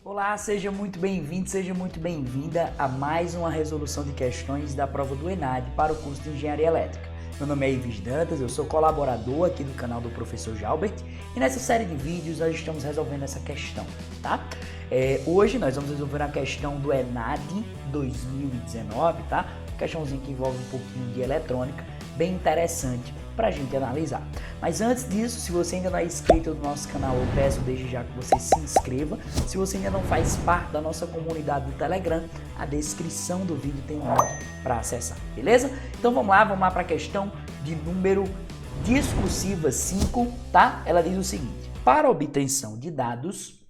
Olá, seja muito bem-vindo, seja muito bem-vinda a mais uma resolução de questões da prova do ENAD para o curso de Engenharia Elétrica. Meu nome é Ives Dantas, eu sou colaborador aqui do canal do professor Jalbert e nessa série de vídeos nós estamos resolvendo essa questão, tá? Hoje nós vamos resolver a questão do ENAD 2019, tá? Questãozinha que envolve um pouquinho de eletrônica, bem interessante para a gente analisar. Mas antes disso, se você ainda não é inscrito no nosso canal, eu peço desde já que você se inscreva. Se você ainda não faz parte da nossa comunidade do Telegram, a descrição do vídeo tem um link para acessar, beleza? Então vamos lá para a questão de número discursiva 5, tá? Ela diz o seguinte: para a obtenção de dados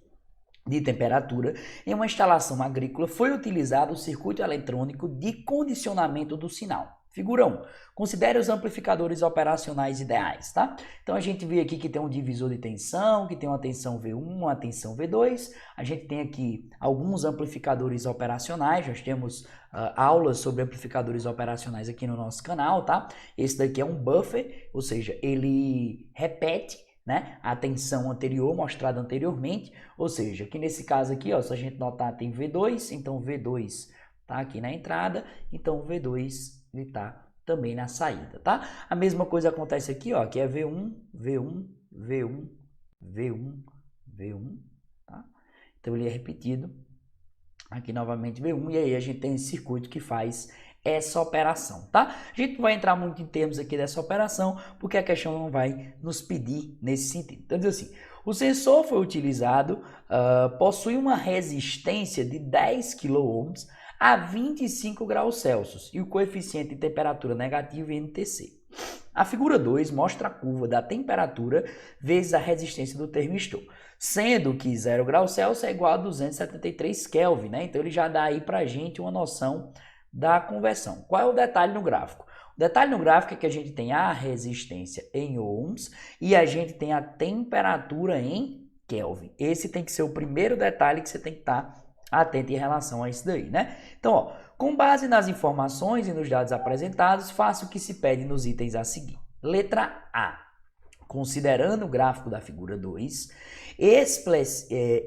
de temperatura, em uma instalação agrícola foi utilizado o circuito eletrônico de condicionamento do sinal. Figura 1. Considere os amplificadores operacionais ideais, tá? Então a gente vê aqui que tem um divisor de tensão, que tem uma tensão V1, uma tensão V2. A gente tem aqui alguns amplificadores operacionais, nós temos aulas sobre amplificadores operacionais aqui no nosso canal, tá? Esse daqui é um buffer, ou seja, ele repete, né, a tensão anterior mostrada anteriormente, ou seja, aqui nesse caso aqui, ó, se a gente notar, tem V2, então V2 tá aqui na entrada, então V2 ele tá também na saída, tá? A mesma coisa acontece aqui, ó, que é V1, V1, V1, V1, V1, tá? Então ele é repetido aqui novamente V1 e aí a gente tem esse circuito que faz essa operação, tá? A gente não vai entrar muito em termos aqui dessa operação, porque a questão não vai nos pedir nesse sentido. Então, diz assim, o sensor foi utilizado, possui uma resistência de 10 kΩ a 25 graus Celsius e o coeficiente de temperatura negativo NTC. A figura 2 mostra a curva da temperatura vezes a resistência do termistor, sendo que 0 graus Celsius é igual a 273 Kelvin, né? Então ele já dá aí pra gente uma noção da conversão. Qual é o detalhe no gráfico? O detalhe no gráfico é que a gente tem a resistência em ohms e a gente tem a temperatura em Kelvin. Esse tem que ser o primeiro detalhe que você tem que estar atento em relação a isso daí, né? Então, ó, com base nas informações e nos dados apresentados, faça o que se pede nos itens a seguir. Letra A. Considerando o gráfico da figura 2,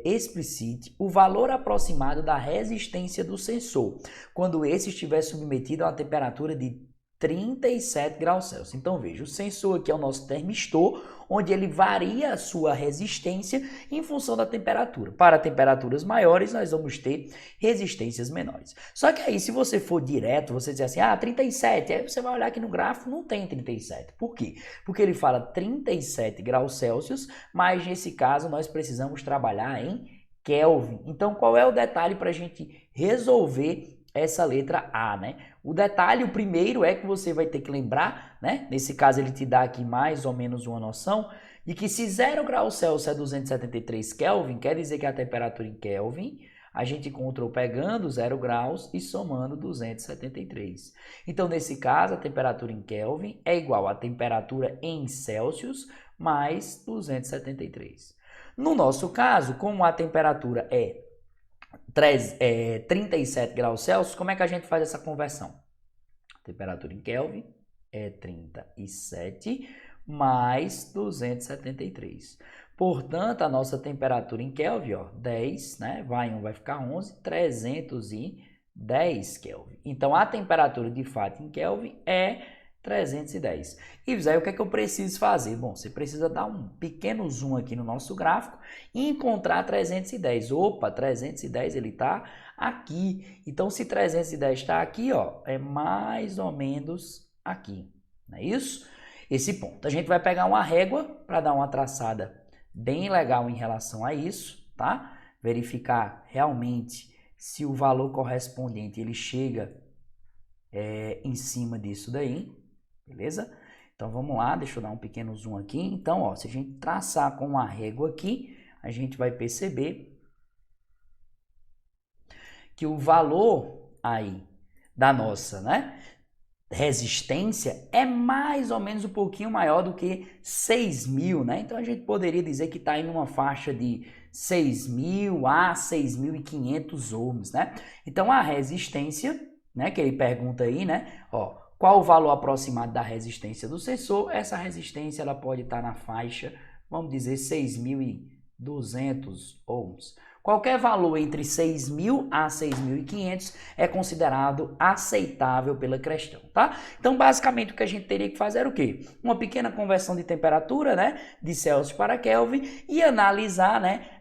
explicite o valor aproximado da resistência do sensor, quando esse estiver submetido a uma temperatura de 37 graus Celsius. Então veja, o sensor aqui é o nosso termistor, onde ele varia a sua resistência em função da temperatura. Para temperaturas maiores, nós vamos ter resistências menores. Só que aí, se você for direto, você dizer assim, 37, aí você vai olhar aqui no gráfico, não tem 37. Por quê? Porque ele fala 37 graus Celsius, mas nesse caso nós precisamos trabalhar em Kelvin. Então, qual é o detalhe para a gente resolver essa letra A, né? O detalhe, o primeiro, é que você vai ter que lembrar, né? Nesse caso ele te dá aqui mais ou menos uma noção de que se 0 graus Celsius é 273 Kelvin, quer dizer que a temperatura em Kelvin, a gente encontrou pegando 0 graus e somando 273. Então, nesse caso, a temperatura em Kelvin é igual à temperatura em Celsius mais 273. No nosso caso, como a temperatura é 37 graus Celsius, como é que a gente faz essa conversão? A temperatura em Kelvin é 37 mais 273. Portanto, a nossa temperatura em Kelvin, ó, 10, né? Vai 1, vai ficar 11, 310 Kelvin. Então, a temperatura de fato em Kelvin é 310. E aí, o que é que eu preciso fazer? Bom, você precisa dar um pequeno zoom aqui no nosso gráfico e encontrar 310. Opa, 310 ele está aqui. Então, se 310 está aqui, ó, é mais ou menos aqui, não é isso? Esse ponto. A gente vai pegar uma régua para dar uma traçada bem legal em relação a isso, tá? Verificar realmente se o valor correspondente ele chega em cima disso daí. Beleza? Então vamos lá, deixa eu dar um pequeno zoom aqui. Então, ó, se a gente traçar com uma régua aqui, a gente vai perceber que o valor aí da nossa, né, resistência é mais ou menos um pouquinho maior do que 6.000, né? Então a gente poderia dizer que está em uma faixa de 6.000 a 6.500 ohms, né? Então a resistência, né, que ele pergunta aí, né, ó, qual o valor aproximado da resistência do sensor? Essa resistência ela pode estar na faixa, vamos dizer, 6.200 ohms. Qualquer valor entre 6.000 a 6.500 é considerado aceitável pela questão, tá? Então, basicamente, o que a gente teria que fazer era o quê? Uma pequena conversão de temperatura, né, de Celsius para Kelvin e analisar, né,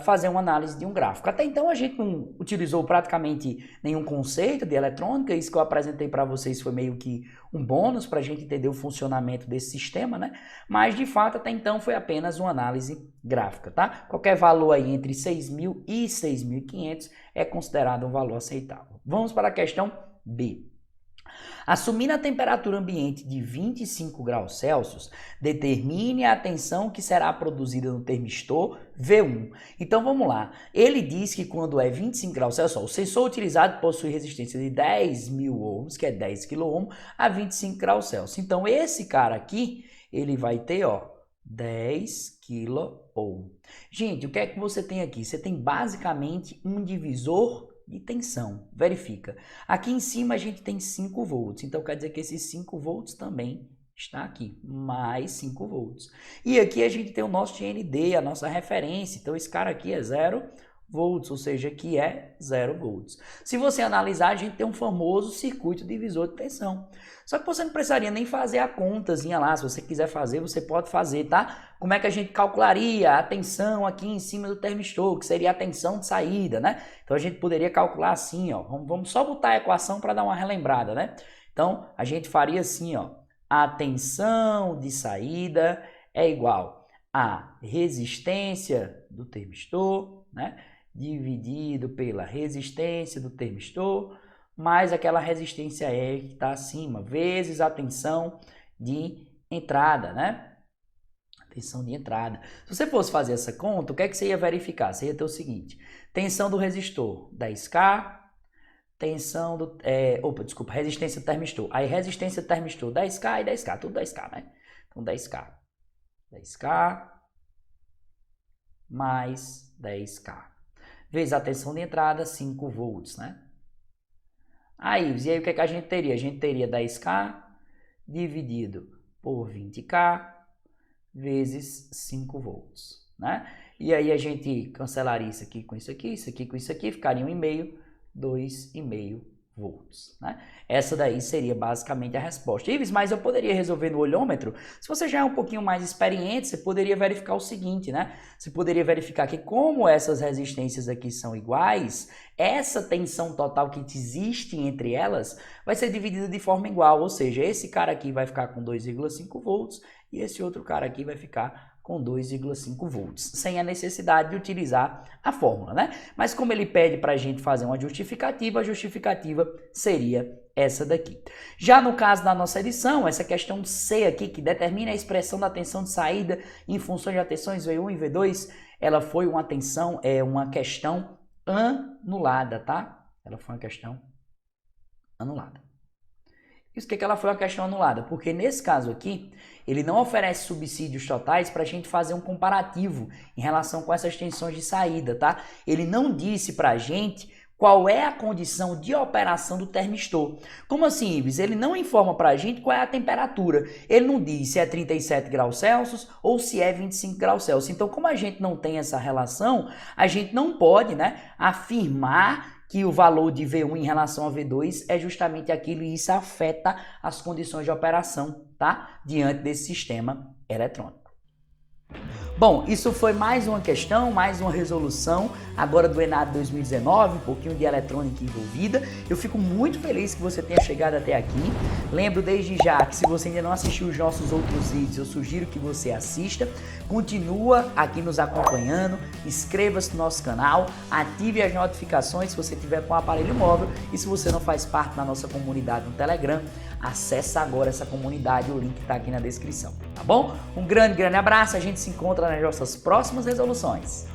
fazer uma análise de um gráfico. Até então, a gente não utilizou praticamente nenhum conceito de eletrônica, isso que eu apresentei para vocês foi meio que um bônus para a gente entender o funcionamento desse sistema, né? Mas, de fato, até então foi apenas uma análise gráfica, tá? Qualquer valor aí entre 6.000 e 6.500 é considerado um valor aceitável. Vamos para a questão B. Assumindo a temperatura ambiente de 25 graus Celsius, determine a tensão que será produzida no termistor V1. Então vamos lá, ele diz que quando é 25 graus Celsius, o sensor utilizado possui resistência de 10.000 ohms, que é 10 kΩ, a 25 graus Celsius. Então esse cara aqui, ele vai ter, ó, 10 kΩ. Gente, o que é que você tem aqui? Você tem basicamente um divisor de tensão. Verifica. Aqui em cima a gente tem 5 volts, então quer dizer que esses 5 volts também está aqui, mais 5 volts. E aqui a gente tem o nosso GND, a nossa referência, então esse cara aqui é 0 volts, ou seja, aqui é 0 volts. Se você analisar, a gente tem um famoso circuito divisor de tensão. Só que você não precisaria nem fazer a contazinha lá, se você quiser fazer, você pode fazer, tá? Como é que a gente calcularia a tensão aqui em cima do termistor, que seria a tensão de saída, né? Então a gente poderia calcular assim, ó, vamos só botar a equação para dar uma relembrada, né? Então a gente faria assim, ó, a tensão de saída é igual a resistência do termistor, né? Dividido pela resistência do termistor, mais aquela resistência E que está acima, vezes a tensão de entrada, né? Tensão de entrada. Se você fosse fazer essa conta, o que é que você ia verificar? Você ia ter o seguinte, tensão do resistor, 10K, tensão do... resistência do termistor. Aí resistência do termistor, 10K e 10K, tudo 10K, né? Então 10K. 10K mais 10K. Vezes a tensão de entrada, 5 volts, né? Aí, e aí o que é que a gente teria? A gente teria 10K dividido por 20K vezes 5 volts, né? E aí a gente cancelaria isso aqui com isso aqui, isso aqui com isso aqui, ficaria 1,5, 2,5 volts, né? Essa daí seria basicamente a resposta. Ives, mas eu poderia resolver no olhômetro? Se você já é um pouquinho mais experiente, você poderia verificar o seguinte, né? Você poderia verificar que como essas resistências aqui são iguais, essa tensão total que existe entre elas vai ser dividida de forma igual, ou seja, esse cara aqui vai ficar com 2,5 volts e esse outro cara aqui vai ficar com 2,5 volts, sem a necessidade de utilizar a fórmula, né? Mas como ele pede para a gente fazer uma justificativa, a justificativa seria essa daqui. Já no caso da nossa edição, essa questão C aqui, que determina a expressão da tensão de saída em função de tensões V1 e V2, ela foi uma questão anulada, tá? Ela foi uma questão anulada. Isso que ela foi uma questão anulada? Porque nesse caso aqui, ele não oferece subsídios totais para a gente fazer um comparativo em relação com essas tensões de saída, tá? Ele não disse para a gente qual é a condição de operação do termistor. Como assim, Ives? Ele não informa para a gente qual é a temperatura. Ele não diz se é 37 graus Celsius ou se é 25 graus Celsius. Então, como a gente não tem essa relação, a gente não pode, né, afirmar que o valor de V1 em relação a V2 é justamente aquilo e isso afeta as condições de operação, tá? Diante desse sistema eletrônico. Bom, isso foi mais uma questão, mais uma resolução agora do ENAD 2019, um pouquinho de eletrônica envolvida. Eu fico muito feliz que você tenha chegado até aqui. Lembro desde já que se você ainda não assistiu os nossos outros vídeos, eu sugiro que você assista. Continua aqui nos acompanhando, inscreva-se no nosso canal, ative as notificações se você tiver com o aparelho móvel e se você não faz parte da nossa comunidade no Telegram, acessa agora essa comunidade, o link está aqui na descrição, tá bom? Um grande abraço, a gente se encontra nas nossas próximas resoluções.